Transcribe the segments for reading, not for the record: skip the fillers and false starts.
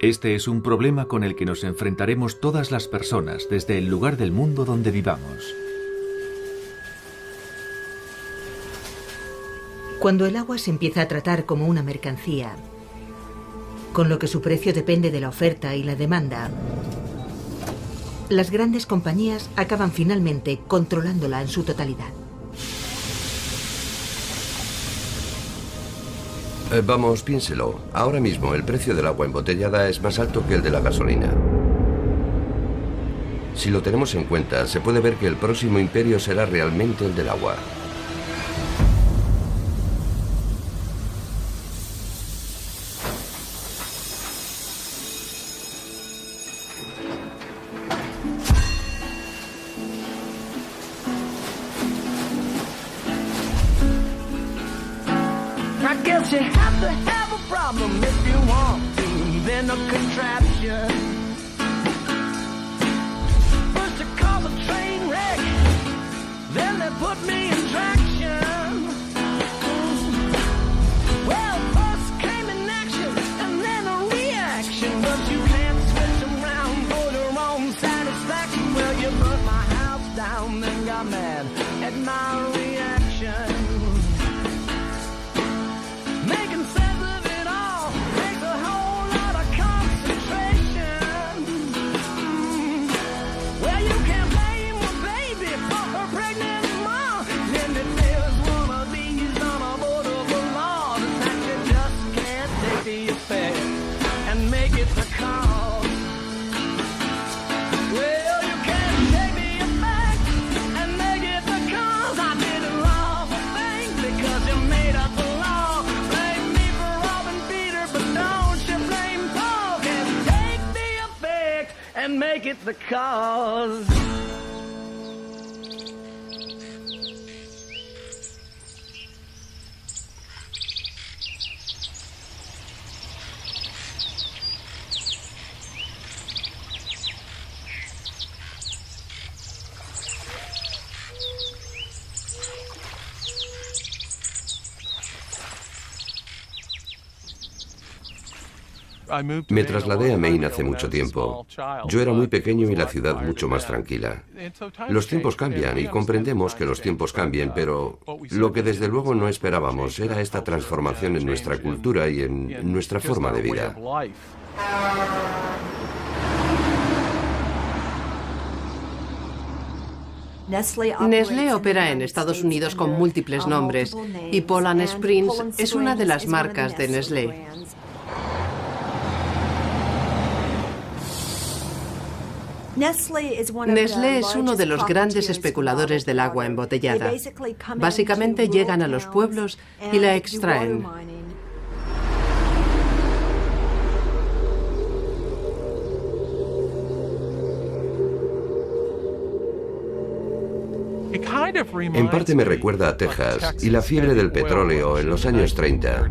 Este es un problema con el que nos enfrentaremos todas las personas desde el lugar del mundo donde vivamos. Cuando el agua se empieza a tratar como una mercancía, con lo que su precio depende de la oferta y la demanda, las grandes compañías acaban finalmente controlándola en su totalidad. Vamos, piénselo. Ahora mismo el precio del agua embotellada es más alto que el de la gasolina. Si lo tenemos en cuenta, se puede ver que el próximo imperio será realmente el del agua. You have to have a problem if you want to invent a contraption. First you call a train wreck, then they put me in traction. Well, first came an action and then a reaction, but you can't switch around for your own satisfaction. Well, you burnt my house down, then got mad at my reaction. Making sense of it all takes a whole lot of concentration. Well, you can't blame a baby for her pregnant mom. Then there's one of these unavoidable laws that you just can't take the effect and make it the cause. Well, you can't take the effect and make it the cause. I did a lawful thing because you made up the law. And make it the cause. Me trasladé a Maine hace mucho tiempo. Yo era muy pequeño y la ciudad mucho más tranquila. Los tiempos cambian y comprendemos que los tiempos cambien, pero lo que desde luego no esperábamos era esta transformación en nuestra cultura y en nuestra forma de vida. Nestlé opera en Estados Unidos con múltiples nombres y Poland Springs es una de las marcas de Nestlé. Nestlé es uno de los grandes especuladores del agua embotellada. Básicamente llegan a los pueblos y la extraen. En parte me recuerda a Texas y la fiebre del petróleo en los años 30.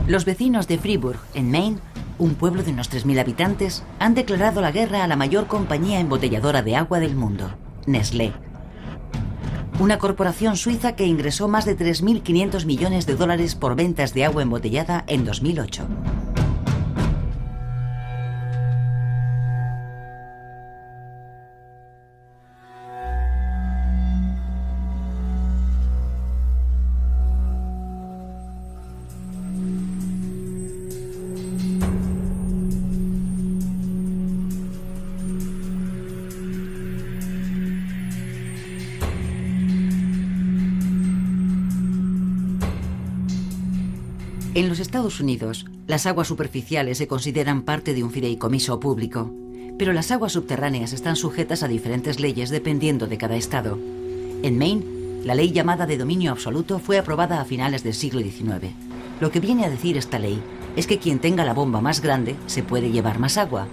Los vecinos de Freeburg, en Maine, un pueblo de unos 3.000 habitantes, han declarado la guerra a la mayor compañía embotelladora de agua del mundo, Nestlé. Una corporación suiza que ingresó más de 3.500 millones de dólares por ventas de agua embotellada en 2008. En los Estados Unidos, las aguas superficiales se consideran parte de un fideicomiso público, pero las aguas subterráneas están sujetas a diferentes leyes dependiendo de cada estado. En Maine, la ley llamada de dominio absoluto fue aprobada a finales del siglo XIX. Lo que viene a decir esta ley es que quien tenga la bomba más grande se puede llevar más agua,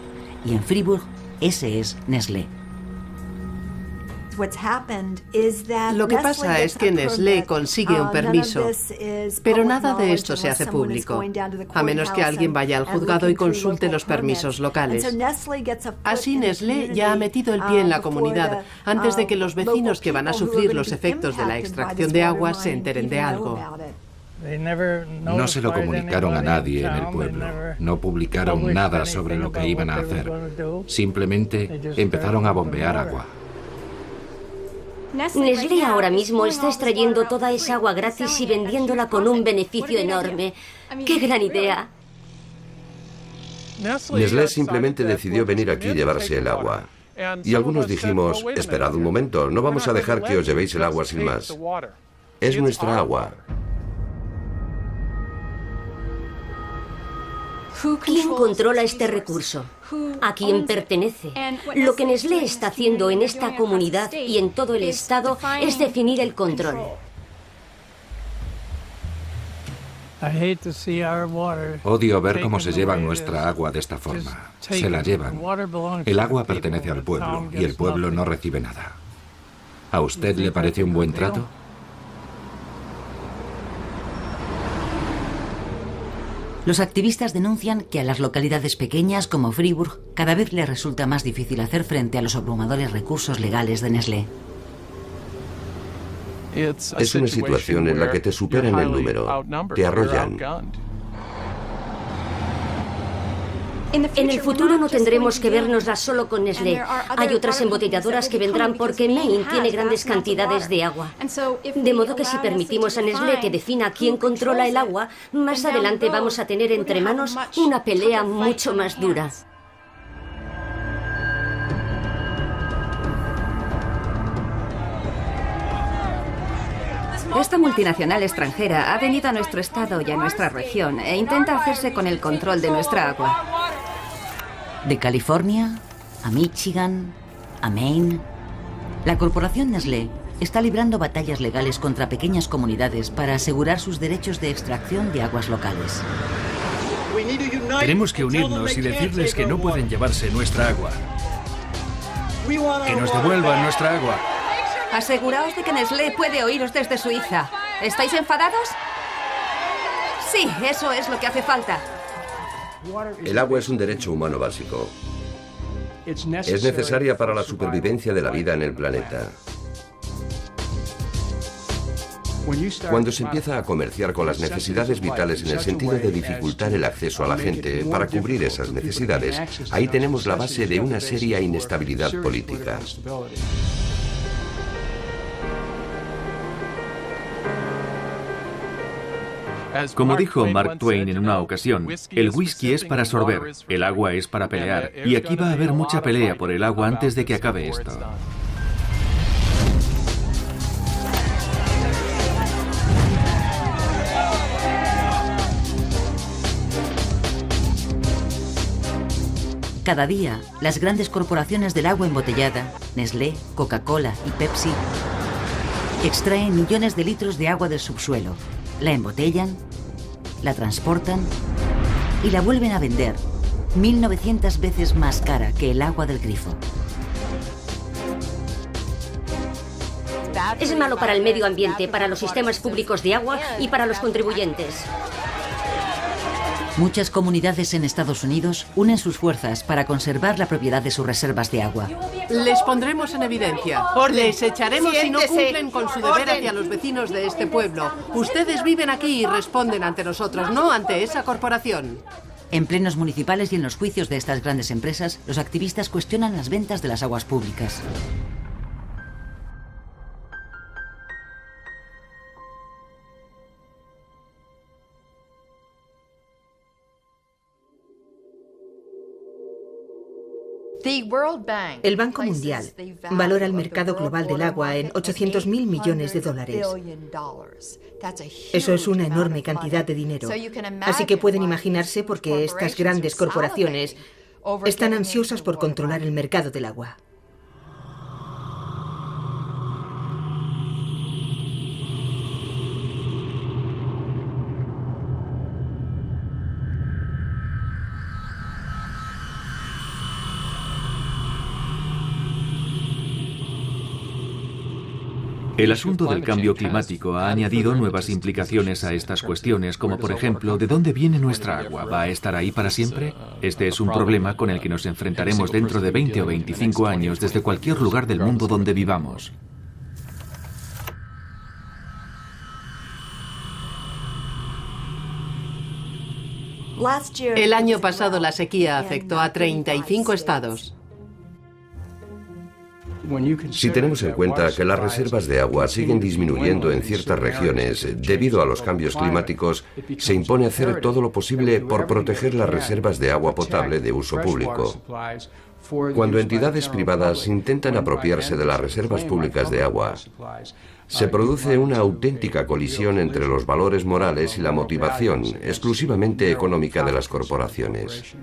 y en Fribourg ese es Nestlé. Lo que pasa es que Nestlé consigue un permiso, pero nada de esto se hace público, a menos que alguien vaya al juzgado y consulte los permisos locales. Así Nestlé ya ha metido el pie en la comunidad antes de que los vecinos que van a sufrir los efectos de la extracción de agua se enteren de algo. No se lo comunicaron a nadie en el pueblo. No publicaron nada sobre lo que iban a hacer. Simplemente empezaron a bombear agua. Nestlé ahora mismo está extrayendo toda esa agua gratis y vendiéndola con un beneficio enorme. ¡Qué gran idea! Nestlé simplemente decidió venir aquí y llevarse el agua. Y algunos dijimos, esperad un momento, no vamos a dejar que os llevéis el agua sin más. Es nuestra agua. ¿Quién controla este recurso? ¿A quién pertenece? Lo que Nestlé está haciendo en esta comunidad y en todo el estado es definir el control. Odio ver cómo se llevan nuestra agua de esta forma. Se la llevan. El agua pertenece al pueblo y el pueblo no recibe nada. ¿A usted le parece un buen trato? Los activistas denuncian que a las localidades pequeñas como Fribourg cada vez les resulta más difícil hacer frente a los abrumadores recursos legales de Nestlé. Es una situación en la que te superan el número, te arrollan. En el futuro no tendremos que vernoslas solo con Nestlé. Hay otras embotelladoras que vendrán porque Maine tiene grandes cantidades de agua. De modo que si permitimos a Nestlé que defina quién controla el agua, más adelante vamos a tener entre manos una pelea mucho más dura. Esta multinacional extranjera ha venido a nuestro estado y a nuestra región e intenta hacerse con el control de nuestra agua. De California a Michigan, a Maine, la corporación Nestlé está librando batallas legales contra pequeñas comunidades para asegurar sus derechos de extracción de aguas locales. Tenemos que unirnos y decirles que no pueden llevarse nuestra agua. Que nos devuelvan nuestra agua. Aseguraos de que Nestlé puede oíros desde Suiza. ¿Estáis enfadados? Sí, eso es lo que hace falta. El agua es un derecho humano básico. Es necesaria para la supervivencia de la vida en el planeta. Cuando se empieza a comerciar con las necesidades vitales en el sentido de dificultar el acceso a la gente para cubrir esas necesidades, ahí tenemos la base de una seria inestabilidad política. Como dijo Mark Twain en una ocasión, el whisky es para sorber, el agua es para pelear, y aquí va a haber mucha pelea por el agua antes de que acabe esto. Cada día, las grandes corporaciones del agua embotellada, Nestlé, Coca-Cola y Pepsi, extraen millones de litros de agua del subsuelo, la embotellan, la transportan y la vuelven a vender 1900 veces más cara que el agua del grifo. Es malo para el medio ambiente, para los sistemas públicos de agua y para los contribuyentes. Muchas comunidades en Estados Unidos unen sus fuerzas para conservar la propiedad de sus reservas de agua. Les pondremos en evidencia. Les echaremos si no cumplen con su deber hacia los vecinos de este pueblo. Ustedes viven aquí y responden ante nosotros, no ante esa corporación. En plenos municipales y en los juicios de estas grandes empresas, los activistas cuestionan las ventas de las aguas públicas. El Banco Mundial valora el mercado global del agua en 800.000 millones de dólares. Eso es una enorme cantidad de dinero. Así que pueden imaginarse por qué estas grandes corporaciones están ansiosas por controlar el mercado del agua. El asunto del cambio climático ha añadido nuevas implicaciones a estas cuestiones, como por ejemplo, ¿de dónde viene nuestra agua? ¿Va a estar ahí para siempre? Este es un problema con el que nos enfrentaremos dentro de 20 o 25 años desde cualquier lugar del mundo donde vivamos. El año pasado la sequía afectó a 35 estados. Si tenemos en cuenta que las reservas de agua siguen disminuyendo en ciertas regiones debido a los cambios climáticos, se impone hacer todo lo posible por proteger las reservas de agua potable de uso público. Cuando entidades privadas intentan apropiarse de las reservas públicas de agua, se produce una auténtica colisión entre los valores morales y la motivación exclusivamente económica de las corporaciones.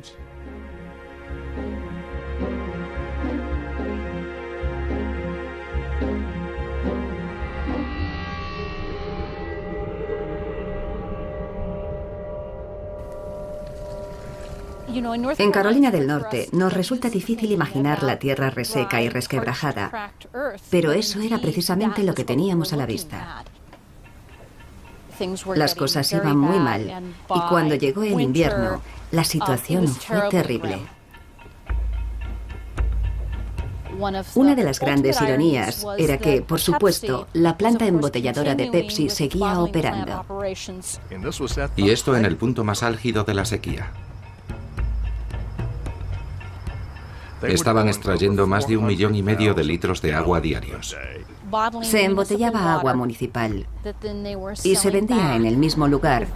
En Carolina del Norte nos resulta difícil imaginar la tierra reseca y resquebrajada, pero eso era precisamente lo que teníamos a la vista. Las cosas iban muy mal y cuando llegó el invierno, la situación fue terrible. Una de las grandes ironías era que, por supuesto, la planta embotelladora de Pepsi seguía operando. Y esto en el punto más álgido de la sequía. Estaban extrayendo más de 1,5 millones de litros de agua diarios. Se embotellaba agua municipal y se vendía en el mismo lugar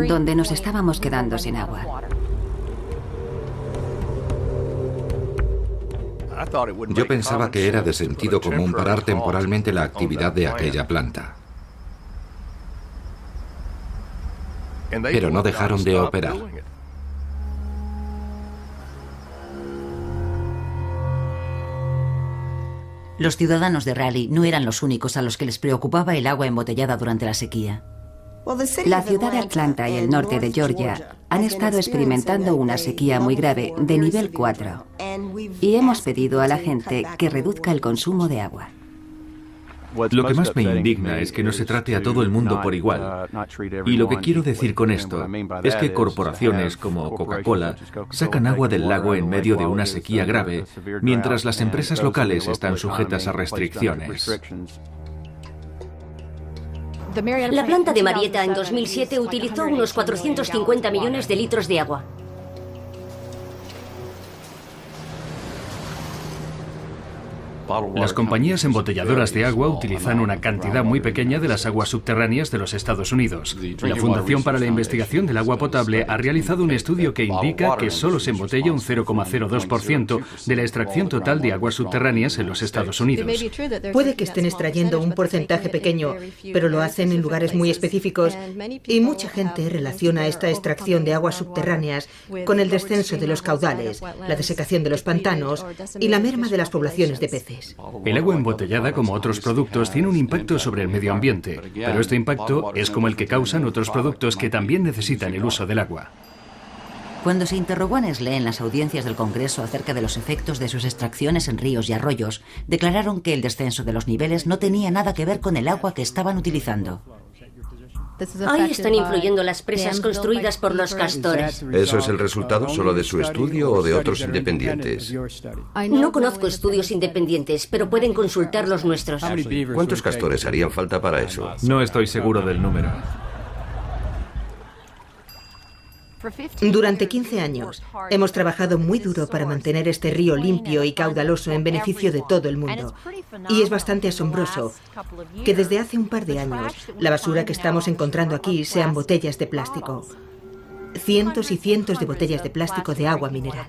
donde nos estábamos quedando sin agua. Yo pensaba que era de sentido común parar temporalmente la actividad de aquella planta. Pero no dejaron de operar. Los ciudadanos de Raleigh no eran los únicos a los que les preocupaba el agua embotellada durante la sequía. La ciudad de Atlanta y el norte de Georgia han estado experimentando una sequía muy grave de nivel 4 y hemos pedido a la gente que reduzca el consumo de agua. Lo que más me indigna es que no se trate a todo el mundo por igual. Y lo que quiero decir con esto es que corporaciones como Coca-Cola sacan agua del lago en medio de una sequía grave, mientras las empresas locales están sujetas a restricciones. La planta de Marietta en 2007 utilizó unos 450 millones de litros de agua. Las compañías embotelladoras de agua utilizan una cantidad muy pequeña de las aguas subterráneas de los Estados Unidos. La Fundación para la Investigación del Agua Potable ha realizado un estudio que indica que solo se embotella un 0,02% de la extracción total de aguas subterráneas en los Estados Unidos. Puede que estén extrayendo un porcentaje pequeño, pero lo hacen en lugares muy específicos y mucha gente relaciona esta extracción de aguas subterráneas con el descenso de los caudales, la desecación de los pantanos y la merma de las poblaciones de peces. El agua embotellada, como otros productos, tiene un impacto sobre el medio ambiente, pero este impacto es como el que causan otros productos que también necesitan el uso del agua. Cuando se interrogó a Nestlé en las audiencias del Congreso acerca de los efectos de sus extracciones en ríos y arroyos, declararon que el descenso de los niveles no tenía nada que ver con el agua que estaban utilizando. Ahí están influyendo las presas construidas por los castores. ¿Eso es el resultado solo de su estudio o de otros independientes? No conozco estudios independientes, pero pueden consultar los nuestros. ¿Cuántos castores harían falta para eso? No estoy seguro del número. Durante 15 años hemos trabajado muy duro para mantener este río limpio y caudaloso en beneficio de todo el mundo. Y es bastante asombroso que desde hace un par de años la basura que estamos encontrando aquí sean botellas de plástico. Cientos y cientos de botellas de plástico de agua mineral.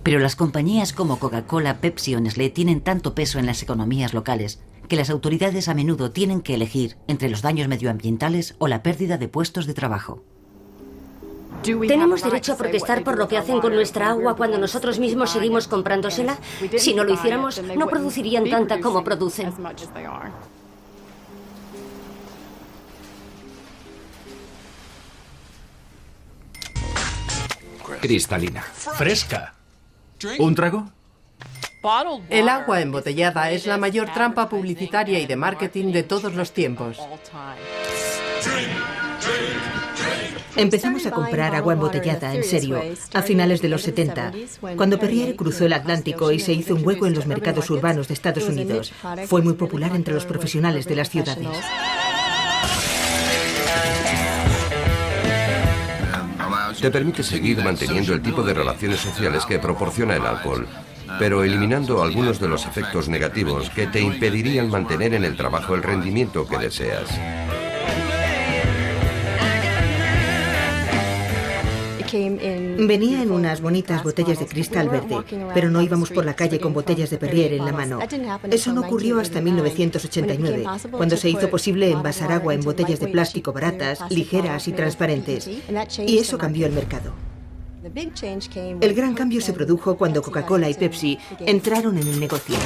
Pero las compañías como Coca-Cola, Pepsi o Nestlé tienen tanto peso en las economías locales que las autoridades a menudo tienen que elegir entre los daños medioambientales o la pérdida de puestos de trabajo. ¿Tenemos derecho a protestar por lo que hacen con nuestra agua cuando nosotros mismos seguimos comprándosela? Si no lo hiciéramos, no producirían tanta como producen. Cristalina. Fresca. ¿Un trago? El agua embotellada es la mayor trampa publicitaria y de marketing de todos los tiempos. Empezamos a comprar agua embotellada, en serio, a finales de los 70, cuando Perrier cruzó el Atlántico y se hizo un hueco en los mercados urbanos de Estados Unidos. Fue muy popular entre los profesionales de las ciudades. Te permite seguir manteniendo el tipo de relaciones sociales que proporciona el alcohol, pero eliminando algunos de los efectos negativos que te impedirían mantener en el trabajo el rendimiento que deseas. Venía en unas bonitas botellas de cristal verde, pero no íbamos por la calle con botellas de Perrier en la mano. Eso no ocurrió hasta 1989, cuando se hizo posible envasar agua en botellas de plástico baratas, ligeras y transparentes. Y eso cambió el mercado. El gran cambio se produjo cuando Coca-Cola y Pepsi entraron en el negocio.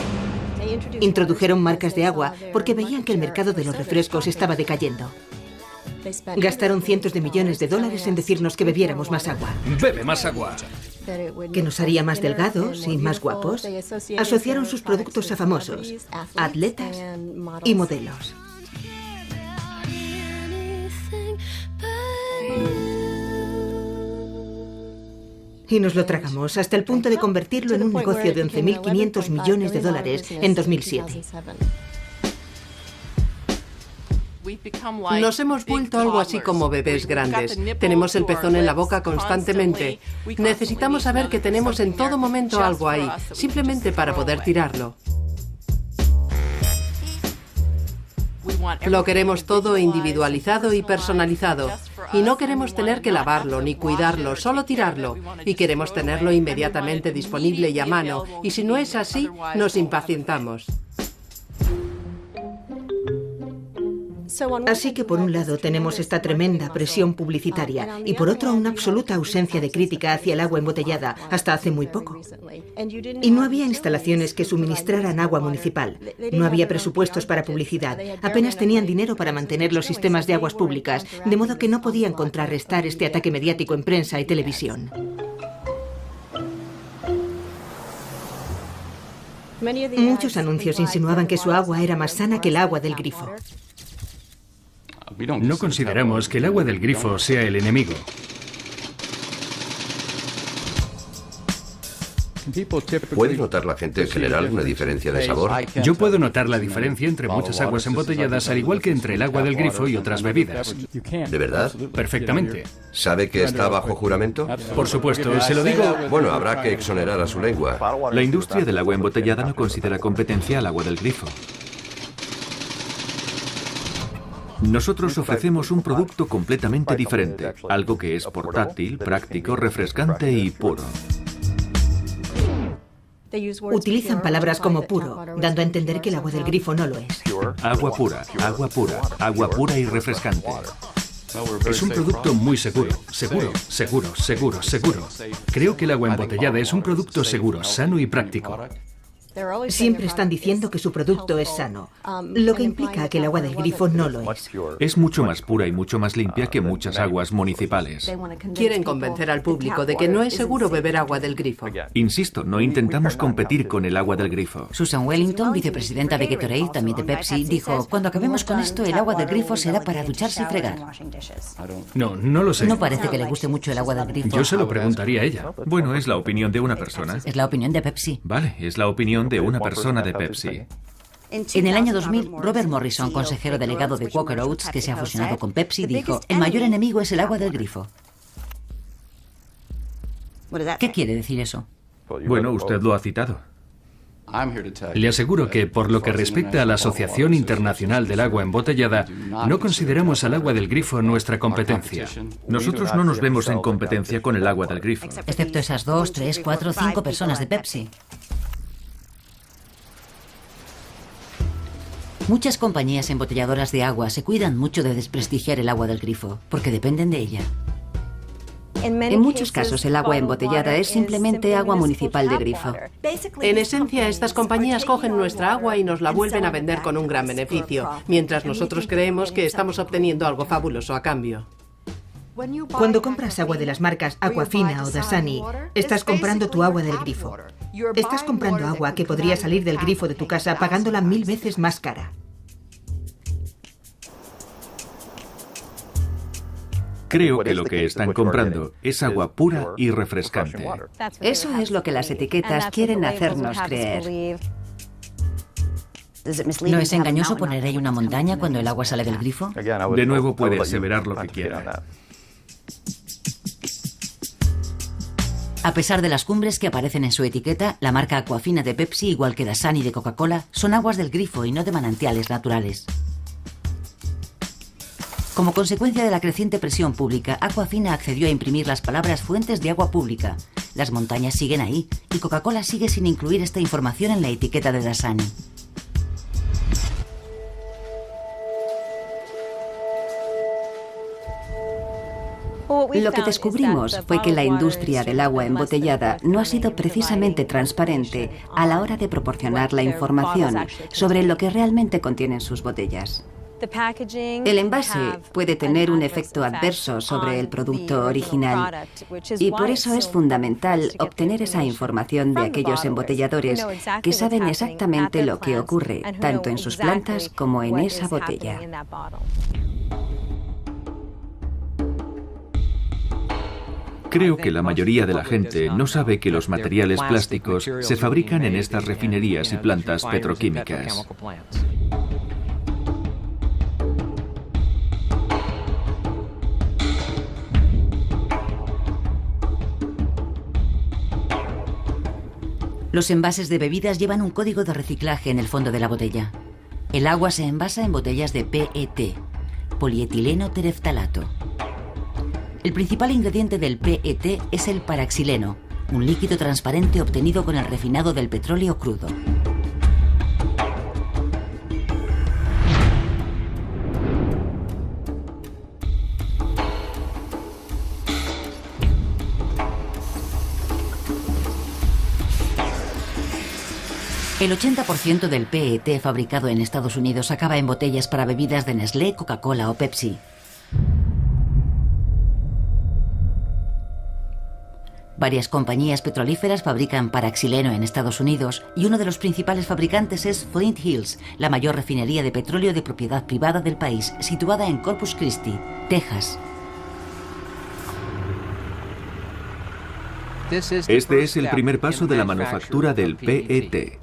Introdujeron marcas de agua porque veían que el mercado de los refrescos estaba decayendo. Gastaron cientos de millones de dólares en decirnos que bebiéramos más agua. ¡Bebe más agua! Que nos haría más delgados y más guapos. Asociaron sus productos a famosos, atletas y modelos. Y nos lo tragamos hasta el punto de convertirlo en un negocio de 11.500 millones de dólares en 2007. Nos hemos vuelto algo así como bebés grandes. Tenemos el pezón en la boca constantemente. Necesitamos saber que tenemos en todo momento algo ahí, simplemente para poder tirarlo. Lo queremos todo individualizado y personalizado. Y no queremos tener que lavarlo ni cuidarlo, solo tirarlo. Y queremos tenerlo inmediatamente disponible y a mano. Y si no es así, nos impacientamos. Así que por un lado tenemos esta tremenda presión publicitaria y por otro una absoluta ausencia de crítica hacia el agua embotellada hasta hace muy poco. Y no había instalaciones que suministraran agua municipal, no había presupuestos para publicidad, apenas tenían dinero para mantener los sistemas de aguas públicas, de modo que no podían contrarrestar este ataque mediático en prensa y televisión. Muchos anuncios insinuaban que su agua era más sana que el agua del grifo. No consideramos que el agua del grifo sea el enemigo. ¿Puede notar la gente en general una diferencia de sabor? Yo puedo notar la diferencia entre muchas aguas embotelladas, al igual que entre el agua del grifo y otras bebidas. ¿De verdad? Perfectamente. ¿Sabe que está bajo juramento? Por supuesto, se lo digo. Bueno, habrá que exonerar a su lengua. La industria del agua embotellada no considera competencia al agua del grifo. Nosotros ofrecemos un producto completamente diferente, algo que es portátil, práctico, refrescante y puro. Utilizan palabras como puro, dando a entender que el agua del grifo no lo es. Agua pura, agua pura, agua pura y refrescante. Es un producto muy seguro, seguro, seguro, seguro, seguro. Creo que el agua embotellada es un producto seguro, sano y práctico. Siempre están diciendo que su producto es sano, lo que implica que el agua del grifo no lo es. Es mucho más pura y mucho más limpia que muchas aguas municipales. Quieren convencer al público de que no es seguro beber agua del grifo. Insisto, no intentamos competir con el agua del grifo. Susan Wellington, vicepresidenta de Gatorade, también de Pepsi, dijo: cuando acabemos con esto, el agua del grifo será para ducharse y fregar. No lo sé. No parece que le guste mucho el agua del grifo. Yo se lo preguntaría a ella. Bueno, es la opinión de una persona. Es la opinión de Pepsi. Vale, es la opinión de una persona de Pepsi. En el año 2000, Robert Morrison, consejero delegado de Quaker Oats, que se ha fusionado con Pepsi, dijo: el mayor enemigo es el agua del grifo. ¿Qué quiere decir eso? Bueno, usted lo ha citado. Le aseguro que, por lo que respecta a la Asociación Internacional del Agua Embotellada, no consideramos al agua del grifo nuestra competencia. Nosotros no nos vemos en competencia con el agua del grifo. Excepto esas 2, 3, 4, 5 personas de Pepsi. Muchas compañías embotelladoras de agua se cuidan mucho de desprestigiar el agua del grifo, porque dependen de ella. En muchos casos, el agua embotellada es simplemente agua municipal de grifo. En esencia, estas compañías cogen nuestra agua y nos la vuelven a vender con un gran beneficio, mientras nosotros creemos que estamos obteniendo algo fabuloso a cambio. Cuando compras agua de las marcas Aquafina o Dasani, estás comprando tu agua del grifo. Estás comprando agua que podría salir del grifo de tu casa pagándola 1000 veces más cara. Creo que lo que están comprando es agua pura y refrescante. Eso es lo que las etiquetas quieren hacernos creer. ¿No es engañoso poner ahí una montaña cuando el agua sale del grifo? De nuevo puede aseverar lo que quiera. A pesar de las cumbres que aparecen en su etiqueta, la marca Aquafina de Pepsi, igual que Dasani de Coca-Cola, son aguas del grifo y no de manantiales naturales. Como consecuencia de la creciente presión pública, Aquafina accedió a imprimir las palabras fuentes de agua pública. Las montañas siguen ahí, y Coca-Cola sigue sin incluir esta información en la etiqueta de Dasani. Lo que descubrimos fue que la industria del agua embotellada no ha sido precisamente transparente a la hora de proporcionar la información sobre lo que realmente contienen sus botellas. El envase puede tener un efecto adverso sobre el producto original y por eso es fundamental obtener esa información de aquellos embotelladores que saben exactamente lo que ocurre, tanto en sus plantas como en esa botella. Creo que la mayoría de la gente no sabe que los materiales plásticos se fabrican en estas refinerías y plantas petroquímicas. Los envases de bebidas llevan un código de reciclaje en el fondo de la botella. El agua se envasa en botellas de PET, polietileno tereftalato. El principal ingrediente del PET es el paraxileno, un líquido transparente obtenido con el refinado del petróleo crudo. El 80% del PET fabricado en Estados Unidos acaba en botellas para bebidas de Nestlé, Coca-Cola o Pepsi. Varias compañías petrolíferas fabrican paraxileno en Estados Unidos y uno de los principales fabricantes es Flint Hills, la mayor refinería de petróleo de propiedad privada del país, situada en Corpus Christi, Texas. Este es el primer paso de la manufactura del PET.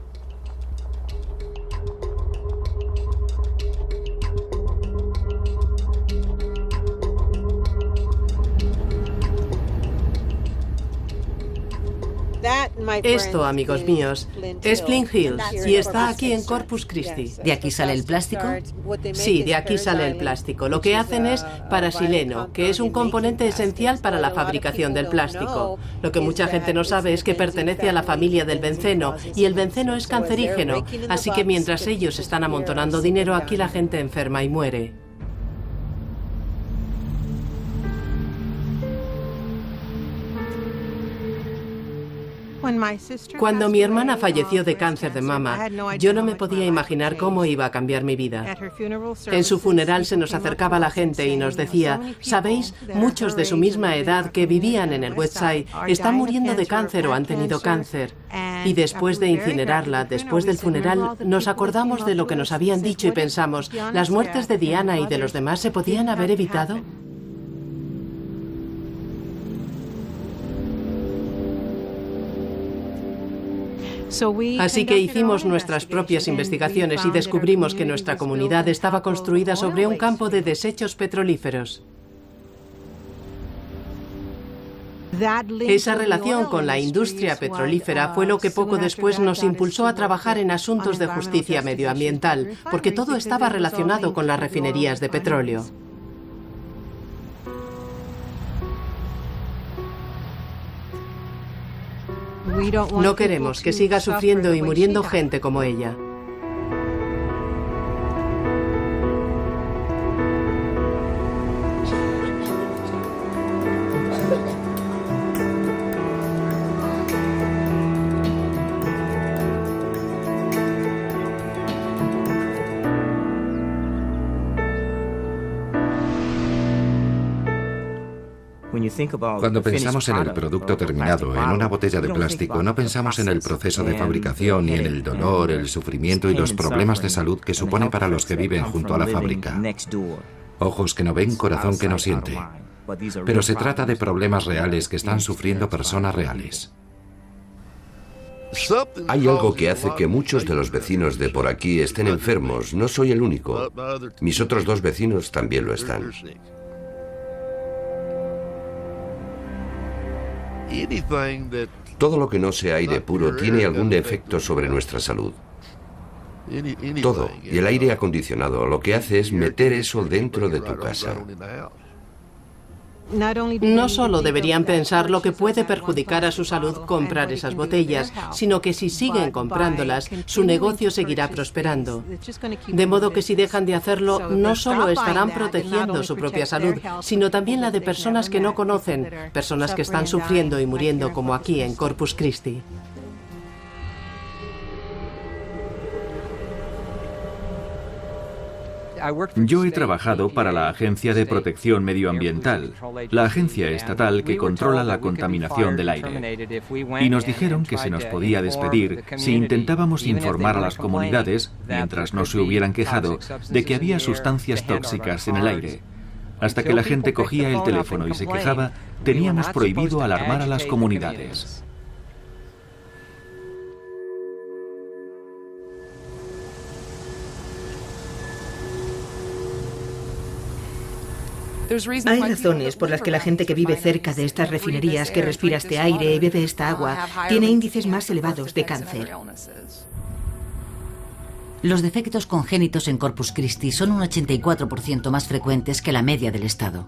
Esto, amigos míos, es Flint Hills y está aquí en Corpus Christi. ¿De aquí sale el plástico? Sí, de aquí sale el plástico. Lo que hacen es paraxileno, que es un componente esencial para la fabricación del plástico. Lo que mucha gente no sabe es que pertenece a la familia del benceno y el benceno es cancerígeno, así que mientras ellos están amontonando dinero, aquí la gente enferma y muere. Cuando mi hermana falleció de cáncer de mama, yo no me podía imaginar cómo iba a cambiar mi vida. En su funeral se nos acercaba la gente y nos decía, ¿sabéis? Muchos de su misma edad que vivían en el West Side están muriendo de cáncer o han tenido cáncer. Y después de incinerarla, después del funeral, nos acordamos de lo que nos habían dicho y pensamos, ¿las muertes de Diana y de los demás se podían haber evitado? Así que hicimos nuestras propias investigaciones y descubrimos que nuestra comunidad estaba construida sobre un campo de desechos petrolíferos. Esa relación con la industria petrolífera fue lo que poco después nos impulsó a trabajar en asuntos de justicia medioambiental, porque todo estaba relacionado con las refinerías de petróleo. No queremos que siga sufriendo y muriendo gente como ella. Cuando pensamos en el producto terminado, en una botella de plástico, no pensamos en el proceso de fabricación ni en el dolor, el sufrimiento y los problemas de salud que supone para los que viven junto a la fábrica. Ojos que no ven, corazón que no siente. Pero se trata de problemas reales que están sufriendo personas reales. Hay algo que hace que muchos de los vecinos de por aquí estén enfermos. No soy el único. Mis otros dos vecinos también lo están. Todo lo que no sea aire puro tiene algún efecto sobre nuestra salud. Todo. Y el aire acondicionado lo que hace es meter eso dentro de tu casa. No solo deberían pensar lo que puede perjudicar a su salud comprar esas botellas, sino que si siguen comprándolas, su negocio seguirá prosperando. De modo que si dejan de hacerlo, no solo estarán protegiendo su propia salud, sino también la de personas que no conocen, personas que están sufriendo y muriendo como aquí en Corpus Christi. Yo he trabajado para la Agencia de Protección Medioambiental, la agencia estatal que controla la contaminación del aire. Y nos dijeron que se nos podía despedir si intentábamos informar a las comunidades, mientras no se hubieran quejado, de que había sustancias tóxicas en el aire. Hasta que la gente cogía el teléfono y se quejaba, teníamos prohibido alarmar a las comunidades. Hay razones por las que la gente que vive cerca de estas refinerías, que respira este aire y bebe esta agua, tiene índices más elevados de cáncer. Los defectos congénitos en Corpus Christi son un 84% más frecuentes que la media del estado.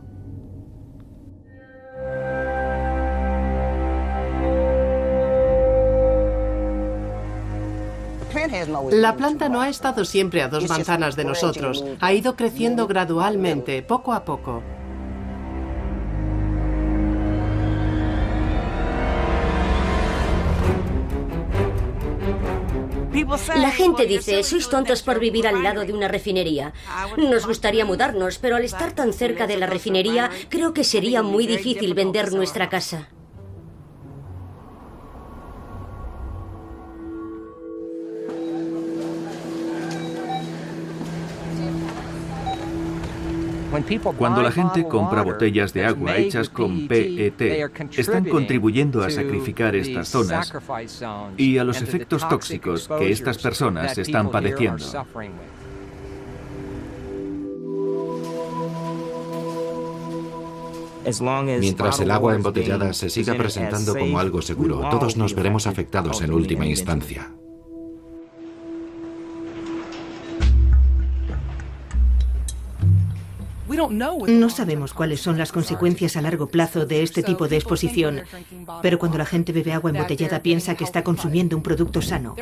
La planta no ha estado siempre a 2 manzanas de nosotros. Ha ido creciendo gradualmente, poco a poco. La gente dice, sois tontos por vivir al lado de una refinería. Nos gustaría mudarnos, pero al estar tan cerca de la refinería, creo que sería muy difícil vender nuestra casa. Cuando la gente compra botellas de agua hechas con PET, están contribuyendo a sacrificar estas zonas y a los efectos tóxicos que estas personas están padeciendo. Mientras el agua embotellada se siga presentando como algo seguro, todos nos veremos afectados en última instancia. No sabemos cuáles son las consecuencias a largo plazo de este tipo de exposición, pero cuando la gente bebe agua embotellada piensa que está consumiendo un producto sano.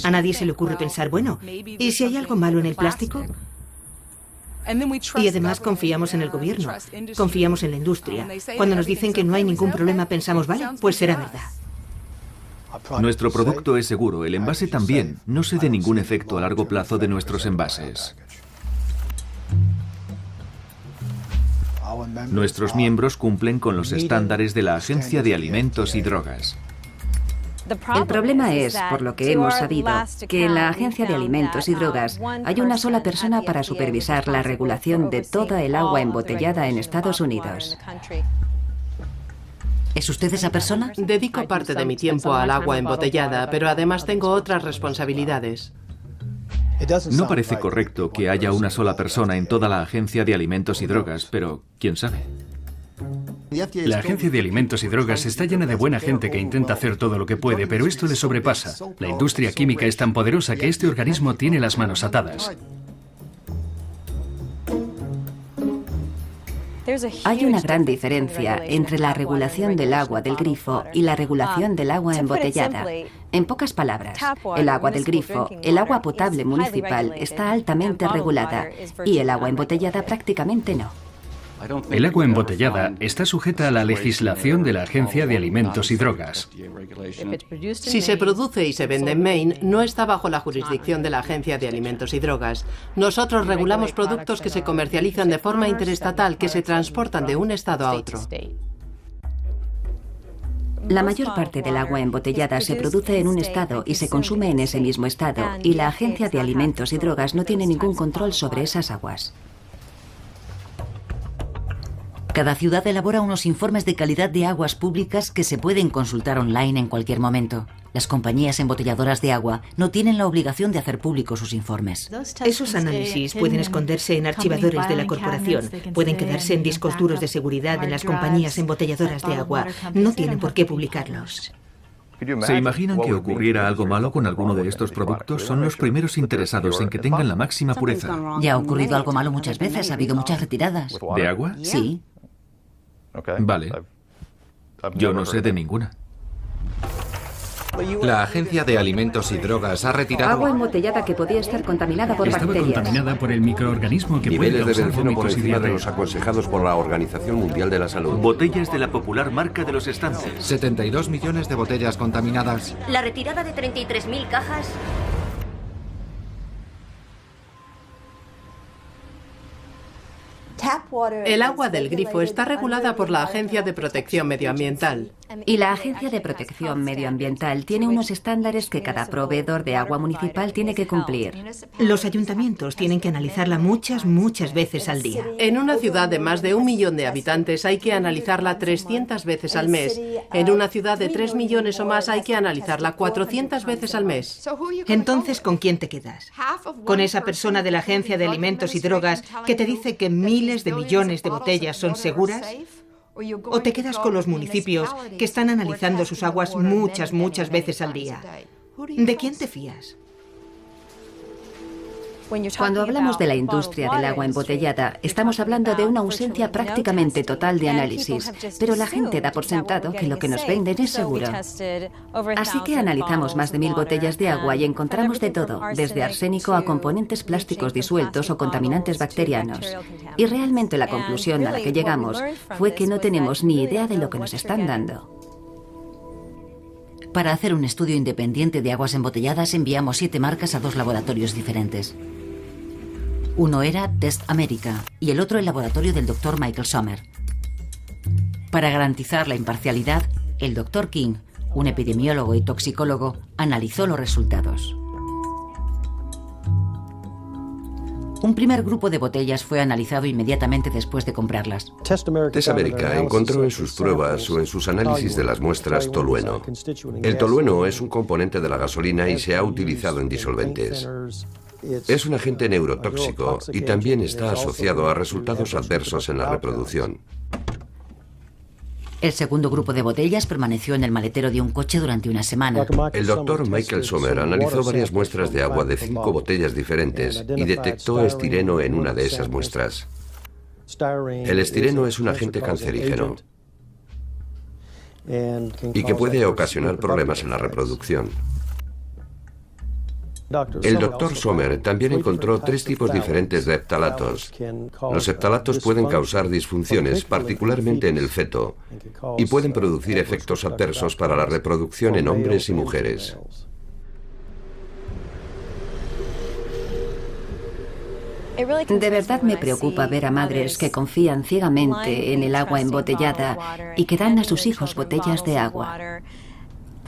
A nadie se le ocurre pensar, bueno, ¿y si hay algo malo en el plástico? Y además confiamos en el gobierno, confiamos en la industria. Cuando nos dicen que no hay ningún problema, pensamos, vale, pues será verdad. Nuestro producto es seguro, el envase también. No se dé ningún efecto a largo plazo de nuestros envases. Nuestros miembros cumplen con los estándares de la Agencia de Alimentos y Drogas. El problema es, por lo que hemos sabido, que en la Agencia de Alimentos y Drogas hay una sola persona para supervisar la regulación de toda el agua embotellada en Estados Unidos. ¿Es usted esa persona? Dedico parte de mi tiempo al agua embotellada, pero además tengo otras responsabilidades. No parece correcto que haya una sola persona en toda la Agencia de Alimentos y Drogas, pero quién sabe. La Agencia de Alimentos y Drogas está llena de buena gente que intenta hacer todo lo que puede, pero esto le sobrepasa. La industria química es tan poderosa que este organismo tiene las manos atadas. Hay una gran diferencia entre la regulación del agua del grifo y la regulación del agua embotellada. En pocas palabras, el agua del grifo, el agua potable municipal, está altamente regulada y el agua embotellada prácticamente no. El agua embotellada está sujeta a la legislación de la Agencia de Alimentos y Drogas. Si se produce y se vende en Maine, no está bajo la jurisdicción de la Agencia de Alimentos y Drogas. Nosotros regulamos productos que se comercializan de forma interestatal, que se transportan de un estado a otro. La mayor parte del agua embotellada se produce en un estado y se consume en ese mismo estado, y la Agencia de Alimentos y Drogas no tiene ningún control sobre esas aguas. Cada ciudad elabora unos informes de calidad de aguas públicas que se pueden consultar online en cualquier momento. Las compañías embotelladoras de agua no tienen la obligación de hacer públicos sus informes. Esos análisis pueden esconderse en archivadores de la corporación, pueden quedarse en discos duros de seguridad en las compañías embotelladoras de agua. No tienen por qué publicarlos. ¿Se imaginan que ocurriera algo malo con alguno de estos productos? Son los primeros interesados en que tengan la máxima pureza. Ya ha ocurrido algo malo muchas veces, ha habido muchas retiradas. ¿De agua? Sí. Vale. Yo no sé de ninguna. La Agencia de Alimentos y Drogas ha retirado agua embotellada que podía estar contaminada por bacterias. Estaba contaminada por el microorganismo que puede niveles de causar benceno por vómitos y encima de diarrea. los aconsejados por la Organización Mundial de la Salud. Botellas de la popular marca de los estances. 72 millones de botellas contaminadas. La retirada de 33.000 cajas. El agua del grifo está regulada por la Agencia de Protección Medioambiental. Y la Agencia de Protección Medioambiental tiene unos estándares que cada proveedor de agua municipal tiene que cumplir. Los ayuntamientos tienen que analizarla muchas veces al día. En una ciudad de más de 1 millón de habitantes hay que analizarla 300 veces al mes. En una ciudad de 3 millones o más hay que analizarla 400 veces al mes. Entonces, ¿con quién te quedas? ¿Con esa persona de la Agencia de Alimentos y Drogas que te dice que miles de millones de botellas son seguras? ¿O te quedas con los municipios que están analizando sus aguas muchas veces al día? ¿De quién te fías? Cuando hablamos de la industria del agua embotellada, estamos hablando de una ausencia prácticamente total de análisis, pero la gente da por sentado que lo que nos venden es seguro. Así que analizamos más de 1000 botellas de agua y encontramos de todo, desde arsénico a componentes plásticos disueltos o contaminantes bacterianos. Y realmente la conclusión a la que llegamos fue que no tenemos ni idea de lo que nos están dando. Para hacer un estudio independiente de aguas embotelladas enviamos 7 marcas a 2 laboratorios diferentes. Uno era Test America y el otro el laboratorio del Dr. Michael Sommer. Para garantizar la imparcialidad, el Dr. King, un epidemiólogo y toxicólogo, analizó los resultados. Un primer grupo de botellas fue analizado inmediatamente después de comprarlas. Test America encontró en sus pruebas o en sus análisis de las muestras tolueno. El tolueno es un componente de la gasolina y se ha utilizado en disolventes. Es un agente neurotóxico y también está asociado a resultados adversos en la reproducción. El segundo grupo de botellas permaneció en el maletero de un coche durante una semana. El Dr. Michael Sommer analizó varias muestras de agua de 5 botellas diferentes y detectó estireno en una de esas muestras. El estireno es un agente cancerígeno y que puede ocasionar problemas en la reproducción. El Dr. Sommer también encontró 3 tipos diferentes de phtalatos. Los phtalatos pueden causar disfunciones, particularmente en el feto, y pueden producir efectos adversos para la reproducción en hombres y mujeres. De verdad me preocupa ver a madres que confían ciegamente en el agua embotellada y que dan a sus hijos botellas de agua.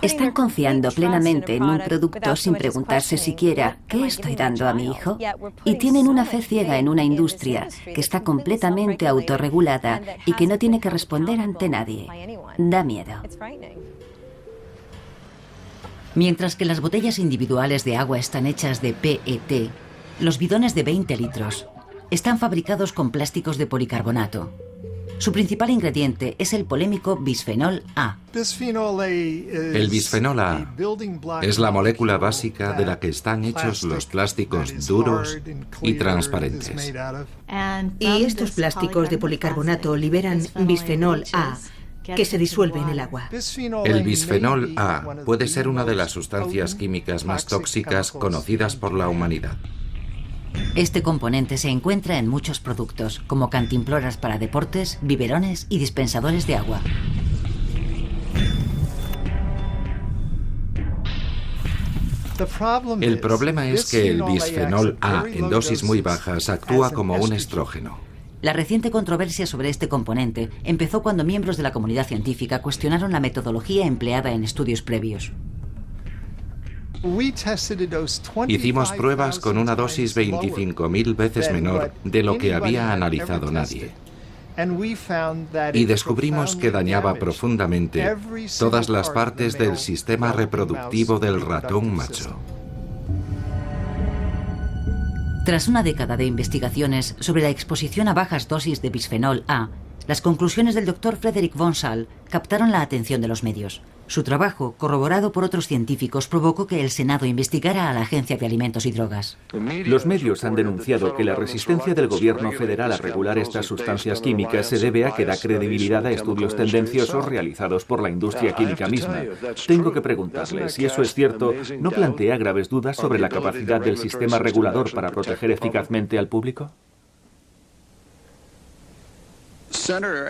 Están confiando plenamente en un producto sin preguntarse siquiera ¿qué estoy dando a mi hijo? Y tienen una fe ciega en una industria que está completamente autorregulada y que no tiene que responder ante nadie. Da miedo. Mientras que las botellas individuales de agua están hechas de PET, los bidones de 20 litros están fabricados con plásticos de policarbonato. Su principal ingrediente es el polémico bisfenol A. El bisfenol A es la molécula básica de la que están hechos los plásticos duros y transparentes. Y estos plásticos de policarbonato liberan bisfenol A, que se disuelve en el agua. El bisfenol A puede ser una de las sustancias químicas más tóxicas conocidas por la humanidad. Este componente se encuentra en muchos productos, como cantimploras para deportes, biberones y dispensadores de agua. El problema es que el bisfenol A en dosis muy bajas actúa como un estrógeno. La reciente controversia sobre este componente empezó cuando miembros de la comunidad científica cuestionaron la metodología empleada en estudios previos. Hicimos pruebas con una dosis 25.000 veces menor de lo que había analizado nadie. Y descubrimos que dañaba profundamente todas las partes del sistema reproductivo del ratón macho. Tras una década de investigaciones sobre la exposición a bajas dosis de bisfenol A, las conclusiones del Dr. Frederick von Saal captaron la atención de los medios. Su trabajo, corroborado por otros científicos, provocó que el Senado investigara a la Agencia de Alimentos y Drogas. Los medios han denunciado que la resistencia del gobierno federal a regular estas sustancias químicas se debe a que da credibilidad a estudios tendenciosos realizados por la industria química misma. Tengo que preguntarle, si eso es cierto, ¿no plantea graves dudas sobre la capacidad del sistema regulador para proteger eficazmente al público?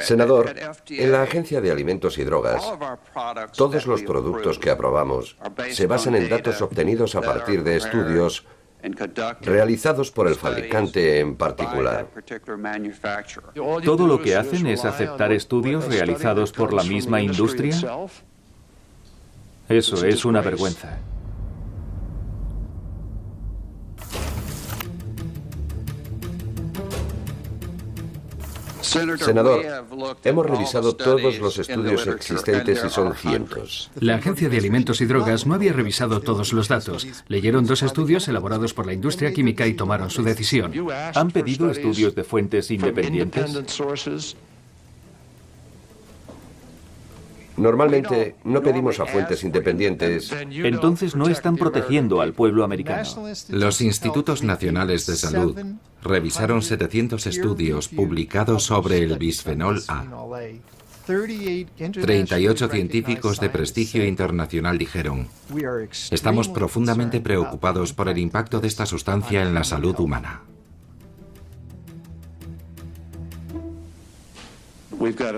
Senador, en la Agencia de Alimentos y Drogas, todos los productos que aprobamos se basan en datos obtenidos a partir de estudios realizados por el fabricante en particular. ¿Todo lo que hacen es aceptar estudios realizados por la misma industria? Eso es una vergüenza. Senador, hemos revisado todos los estudios existentes y son cientos. La Agencia de Alimentos y Drogas no había revisado todos los datos. Leyeron 2 estudios elaborados por la industria química y tomaron su decisión. ¿Han pedido estudios de fuentes independientes? Normalmente no pedimos a fuentes independientes. Entonces no están protegiendo al pueblo americano. Los Institutos Nacionales de Salud revisaron 700 estudios publicados sobre el bisfenol A. 38 científicos de prestigio internacional dijeron: estamos profundamente preocupados por el impacto de esta sustancia en la salud humana.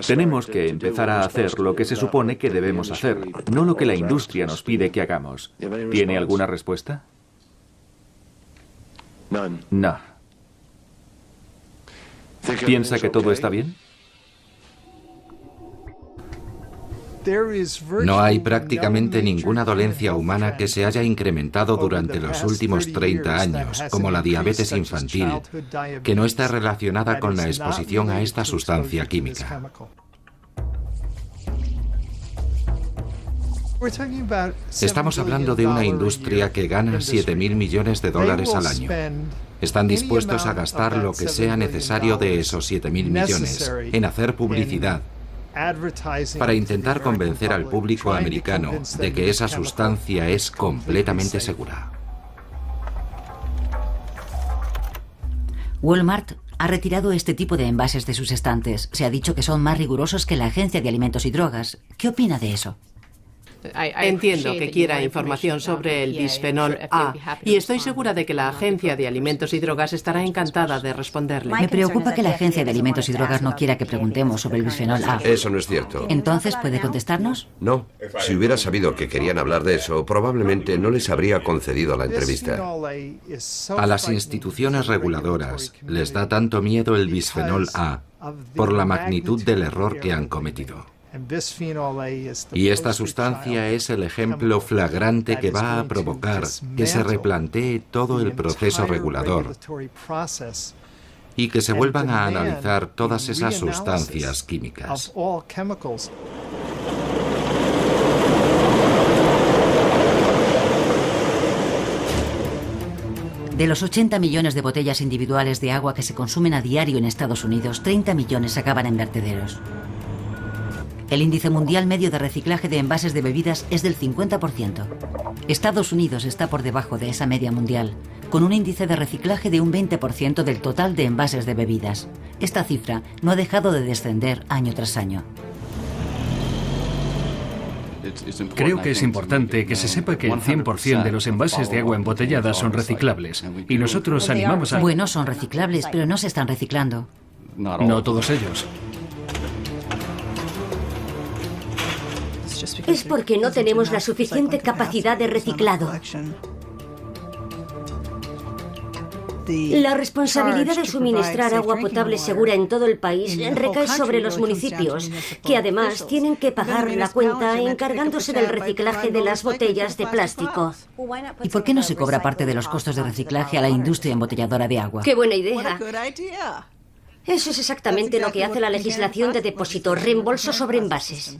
Tenemos que empezar a hacer lo que se supone que debemos hacer, no lo que la industria nos pide que hagamos. ¿Tiene alguna respuesta? No. ¿Piensa que todo está bien? No hay prácticamente ninguna dolencia humana que se haya incrementado durante los últimos 30 años, como la diabetes infantil, que no está relacionada con la exposición a esta sustancia química. Estamos hablando de una industria que gana $7.000 millones al año. Están dispuestos a gastar lo que sea necesario de esos $7.000 millones en hacer publicidad, para intentar convencer al público americano de que esa sustancia es completamente segura. Walmart ha retirado este tipo de envases de sus estantes. Se ha dicho que son más rigurosos que la Agencia de Alimentos y Drogas. ¿Qué opina de eso? Entiendo que quiera información sobre el bisfenol A y estoy segura de que la Agencia de Alimentos y Drogas estará encantada de responderle. Me preocupa que la Agencia de Alimentos y Drogas no quiera que preguntemos sobre el bisfenol A. Eso no es cierto. ¿Entonces puede contestarnos? No. Si hubiera sabido que querían hablar de eso, probablemente no les habría concedido la entrevista. A las instituciones reguladoras les da tanto miedo el bisfenol A por la magnitud del error que han cometido. Y esta sustancia es el ejemplo flagrante que va a provocar que se replantee todo el proceso regulador y que se vuelvan a analizar todas esas sustancias químicas. De los 80 millones de botellas individuales de agua que se consumen a diario en Estados Unidos, 30 millones acaban en vertederos. El índice mundial medio de reciclaje de envases de bebidas es del 50%. Estados Unidos está por debajo de esa media mundial, con un índice de reciclaje de un 20% del total de envases de bebidas. Esta cifra no ha dejado de descender año tras año. Creo que es importante que se sepa que el 100% de los envases de agua embotellada son reciclables, y nosotros animamos a... Bueno, son reciclables, pero no se están reciclando. No todos ellos. Es porque no tenemos la suficiente capacidad de reciclado. La responsabilidad de suministrar agua potable segura en todo el país recae sobre los municipios, que además tienen que pagar la cuenta encargándose del reciclaje de las botellas de plástico. ¿Y por qué no se cobra parte de los costos de reciclaje a la industria embotelladora de agua? ¡Qué buena idea! Eso es exactamente lo que hace la legislación de depósito, reembolso sobre envases.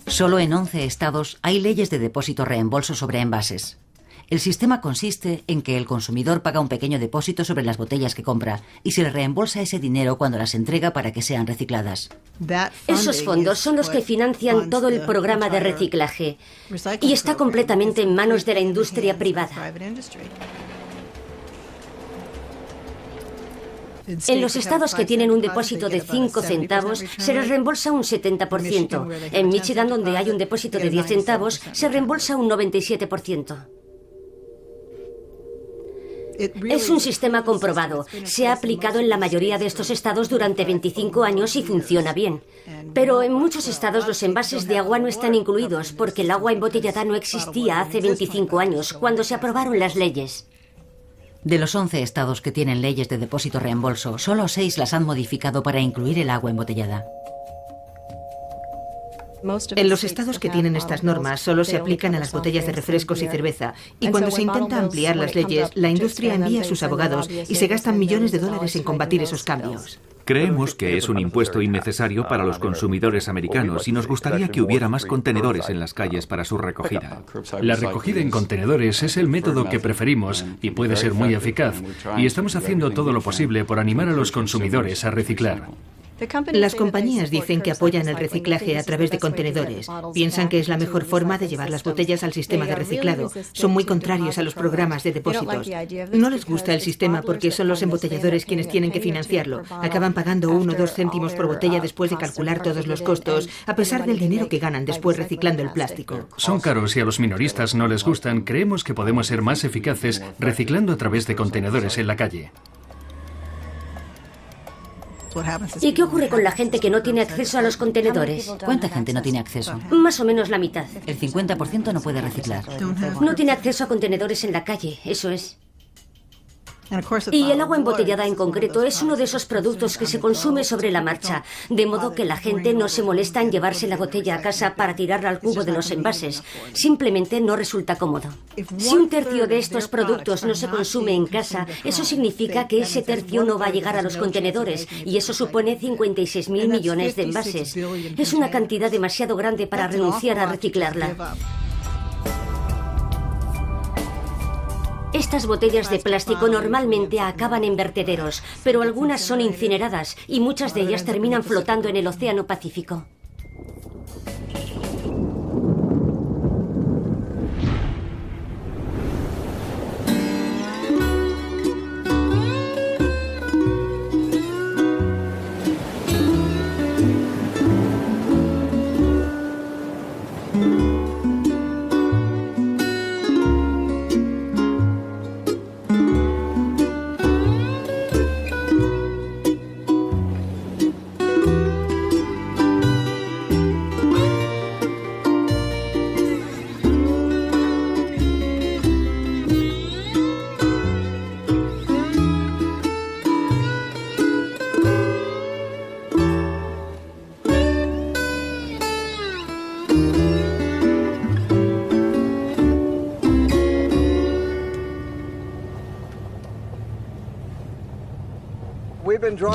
Solo en 11 estados hay leyes de depósito reembolso sobre envases. El sistema consiste en que el consumidor paga un pequeño depósito sobre las botellas que compra y se le reembolsa ese dinero cuando las entrega para que sean recicladas. Esos fondos son los que financian todo el programa de reciclaje y está completamente en manos de la industria privada. En los estados que tienen un depósito de 5 centavos, se les reembolsa un 70%. En Michigan, donde hay un depósito de 10 centavos, se reembolsa un 97%. Es un sistema comprobado. Se ha aplicado en la mayoría de estos estados durante 25 años y funciona bien. Pero en muchos estados los envases de agua no están incluidos porque el agua embotellada no existía hace 25 años, cuando se aprobaron las leyes. De los 11 estados que tienen leyes de depósito reembolso, solo 6 las han modificado para incluir el agua embotellada. En los estados que tienen estas normas solo se aplican a las botellas de refrescos y cerveza, y cuando se intenta ampliar las leyes, la industria envía a sus abogados y se gastan millones de dólares en combatir esos cambios. Creemos que es un impuesto innecesario para los consumidores americanos y nos gustaría que hubiera más contenedores en las calles para su recogida. La recogida en contenedores es el método que preferimos y puede ser muy eficaz, y estamos haciendo todo lo posible por animar a los consumidores a reciclar. Las compañías dicen que apoyan el reciclaje a través de contenedores. Piensan que es la mejor forma de llevar las botellas al sistema de reciclado. Son muy contrarios a los programas de depósitos. No les gusta el sistema porque son los embotelladores quienes tienen que financiarlo. Acaban pagando 1 o 2 céntimos por botella después de calcular todos los costos, a pesar del dinero que ganan después reciclando el plástico. Son caros y a los minoristas no les gustan. Creemos que podemos ser más eficaces reciclando a través de contenedores en la calle. ¿Y qué ocurre con la gente que no tiene acceso a los contenedores? ¿Cuánta gente no tiene acceso? Más o menos la mitad. El 50% no puede reciclar. No tiene acceso a contenedores en la calle, eso es. Y el agua embotellada en concreto es uno de esos productos que se consume sobre la marcha, de modo que la gente no se molesta en llevarse la botella a casa para tirarla al cubo de los envases. Simplemente no resulta cómodo. Si 1/3 de estos productos no se consume en casa, eso significa que ese tercio no va a llegar a los contenedores, y eso supone 56.000 millones de envases. Es una cantidad demasiado grande para renunciar a reciclarla. Estas botellas de plástico normalmente acaban en vertederos, pero algunas son incineradas y muchas de ellas terminan flotando en el Océano Pacífico.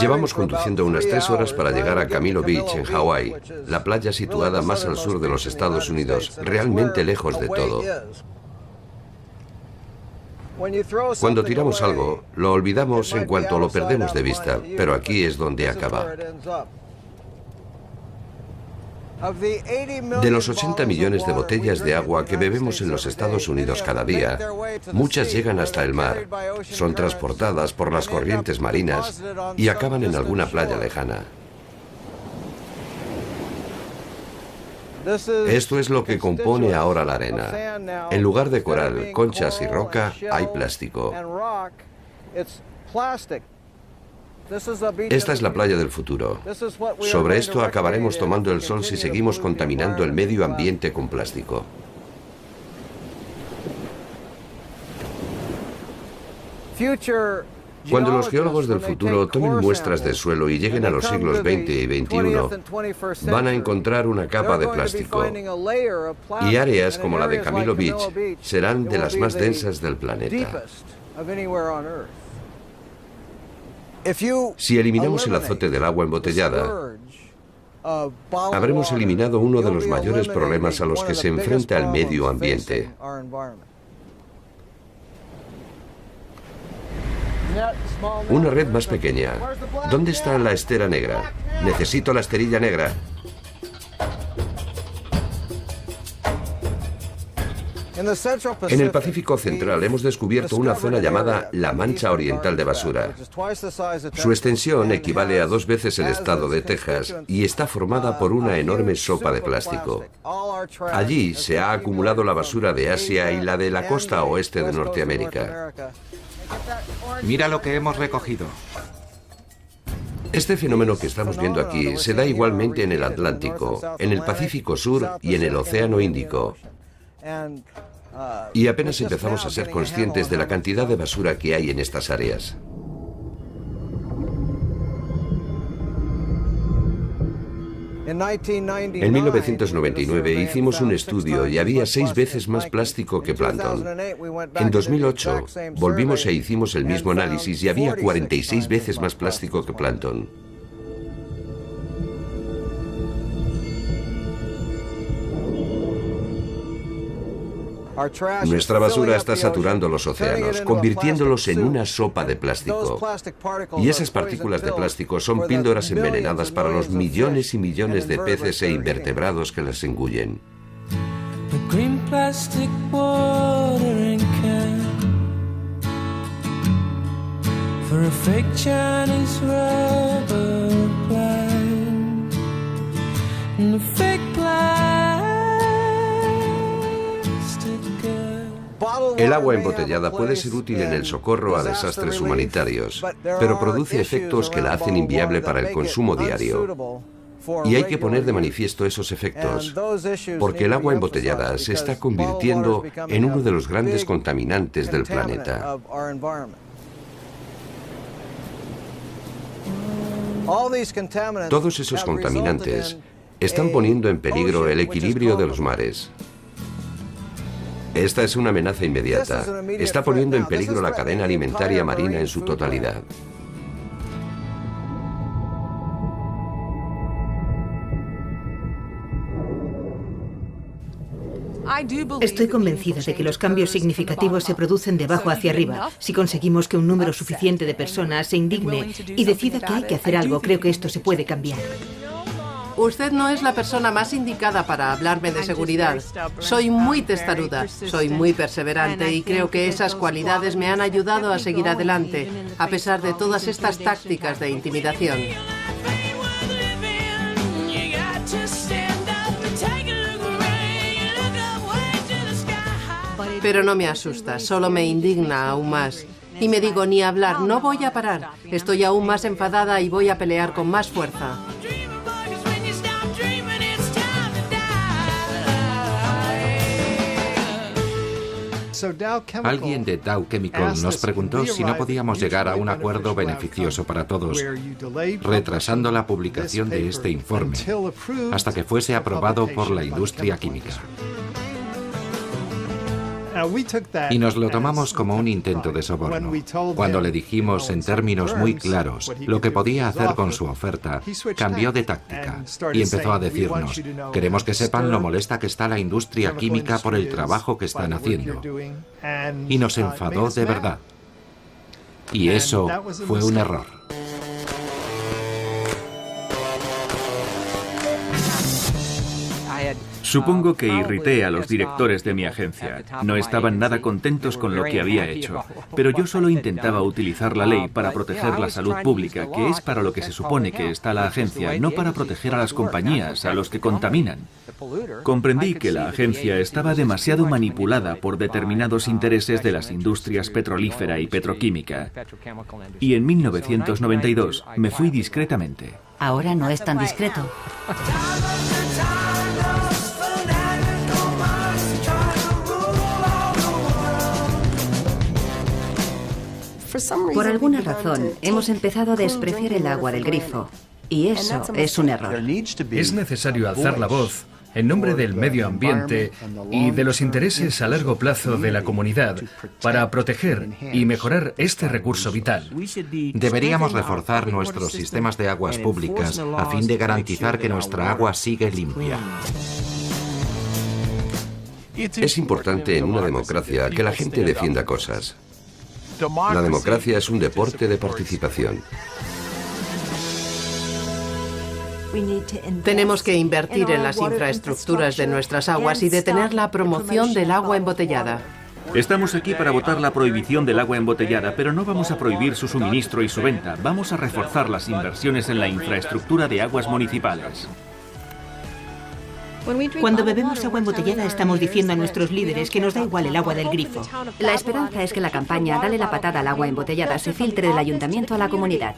Llevamos conduciendo unas 3 horas para llegar a Camilo Beach, en Hawái, la playa situada más al sur de los Estados Unidos, realmente lejos de todo. Cuando tiramos algo, lo olvidamos en cuanto lo perdemos de vista, pero aquí es donde acaba. De los 80 millones de botellas de agua que bebemos en los Estados Unidos cada día, muchas llegan hasta el mar, son transportadas por las corrientes marinas y acaban en alguna playa lejana. Esto es lo que compone ahora la arena. En lugar de coral, conchas y roca, hay plástico. Esta es la playa del futuro. Sobre esto acabaremos tomando el sol si seguimos contaminando el medio ambiente con plástico. Cuando los geólogos del futuro tomen muestras de suelo y lleguen a los siglos XX y XXI, van a encontrar una capa de plástico. Y áreas como la de Camilo Beach serán de las más densas del planeta. Si eliminamos el azote del agua embotellada, habremos eliminado uno de los mayores problemas a los que se enfrenta el medio ambiente. Una red más pequeña. ¿Dónde está la estera negra? Necesito la esterilla negra. En el Pacífico Central hemos descubierto una zona llamada la Mancha Oriental de Basura. Su extensión equivale a 2 veces el estado de Texas y está formada por una enorme sopa de plástico. Allí se ha acumulado la basura de Asia y la de la costa oeste de Norteamérica. Mira lo que hemos recogido. Este fenómeno que estamos viendo aquí se da igualmente en el Atlántico, en el Pacífico Sur y en el Océano Índico. Y apenas empezamos a ser conscientes de la cantidad de basura que hay en estas áreas. En 1999 hicimos un estudio y había 6 veces más plástico que plancton. En 2008 volvimos e hicimos el mismo análisis y había 46 veces más plástico que plancton. Nuestra basura está saturando los océanos, convirtiéndolos en una sopa de plástico. Y esas partículas de plástico son píldoras envenenadas para los millones y millones de peces e invertebrados que las engullen. El agua embotellada puede ser útil en el socorro a desastres humanitarios, pero produce efectos que la hacen inviable para el consumo diario. Y hay que poner de manifiesto esos efectos, porque el agua embotellada se está convirtiendo en uno de los grandes contaminantes del planeta. Todos esos contaminantes están poniendo en peligro el equilibrio de los mares. Esta es una amenaza inmediata. Está poniendo en peligro la cadena alimentaria marina en su totalidad. Estoy convencida de que los cambios significativos se producen de abajo hacia arriba. Si conseguimos que un número suficiente de personas se indigne y decida que hay que hacer algo, creo que esto se puede cambiar. Usted no es la persona más indicada para hablarme de seguridad. Soy muy testaruda, soy muy perseverante y creo que esas cualidades me han ayudado a seguir adelante, a pesar de todas estas tácticas de intimidación. Pero no me asusta, solo me indigna aún más. Y me digo, ni hablar, no voy a parar. Estoy aún más enfadada y voy a pelear con más fuerza. Alguien de Dow Chemical nos preguntó si no podíamos llegar a un acuerdo beneficioso para todos, retrasando la publicación de este informe hasta que fuese aprobado por la industria química. Y nos lo tomamos como un intento de soborno. Cuando le dijimos en términos muy claros lo que podía hacer con su oferta, cambió de táctica y empezó a decirnos: queremos que sepan lo molesta que está la industria química por el trabajo que están haciendo. Y nos enfadó de verdad. Y eso fue un error. Supongo que irrité a los directores de mi agencia. No estaban nada contentos con lo que había hecho, pero yo solo intentaba utilizar la ley para proteger la salud pública, que es para lo que se supone que está la agencia, no para proteger a las compañías, a los que contaminan. Comprendí que la agencia estaba demasiado manipulada por determinados intereses de las industrias petrolífera y petroquímica. Y en 1992 me fui discretamente. Ahora no es tan discreto. Por alguna razón, hemos empezado a despreciar el agua del grifo. Y eso es un error. Es necesario alzar la voz en nombre del medio ambiente y de los intereses a largo plazo de la comunidad para proteger y mejorar este recurso vital. Deberíamos reforzar nuestros sistemas de aguas públicas a fin de garantizar que nuestra agua sigue limpia. Es importante en una democracia que la gente defienda cosas. La democracia es un deporte de participación. Tenemos que invertir en las infraestructuras de nuestras aguas y detener la promoción del agua embotellada. Estamos aquí para votar la prohibición del agua embotellada, pero no vamos a prohibir su suministro y su venta. Vamos a reforzar las inversiones en la infraestructura de aguas municipales. Cuando bebemos agua embotellada estamos diciendo a nuestros líderes que nos da igual el agua del grifo. La esperanza es que la campaña Dale la patada al agua embotellada se filtre del ayuntamiento a la comunidad.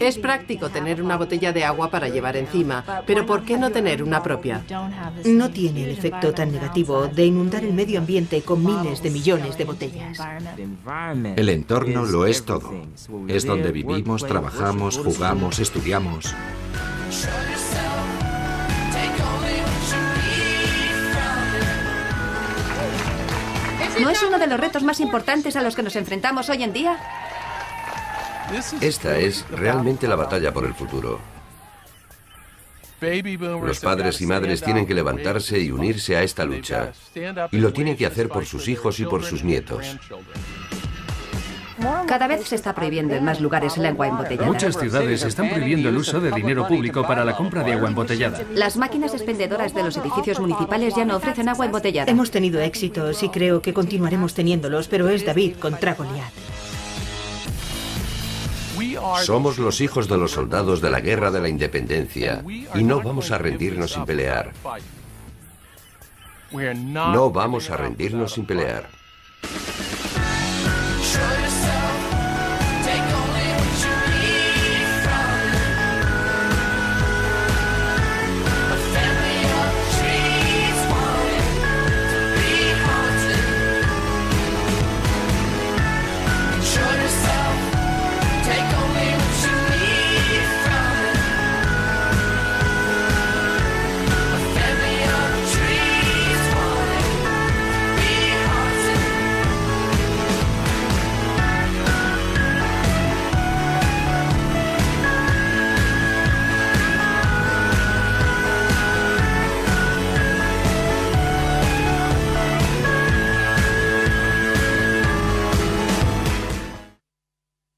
Es práctico tener una botella de agua para llevar encima, pero ¿por qué no tener una propia? No tiene el efecto tan negativo de inundar el medio ambiente con miles de millones de botellas. El entorno lo es todo. Es donde vivimos, trabajamos, jugamos, estudiamos. ¿No es uno de los retos más importantes a los que nos enfrentamos hoy en día? Esta es realmente la batalla por el futuro. Los padres y madres tienen que levantarse y unirse a esta lucha. Y lo tienen que hacer por sus hijos y por sus nietos. Cada vez se está prohibiendo en más lugares el agua embotellada. Muchas ciudades están prohibiendo el uso de dinero público para la compra de agua embotellada. Las máquinas expendedoras de los edificios municipales ya no ofrecen agua embotellada. Hemos tenido éxitos y creo que continuaremos teniéndolos, pero es David contra Goliat. Somos los hijos de los soldados de la Guerra de la Independencia y no vamos a rendirnos sin pelear. No vamos a rendirnos sin pelear.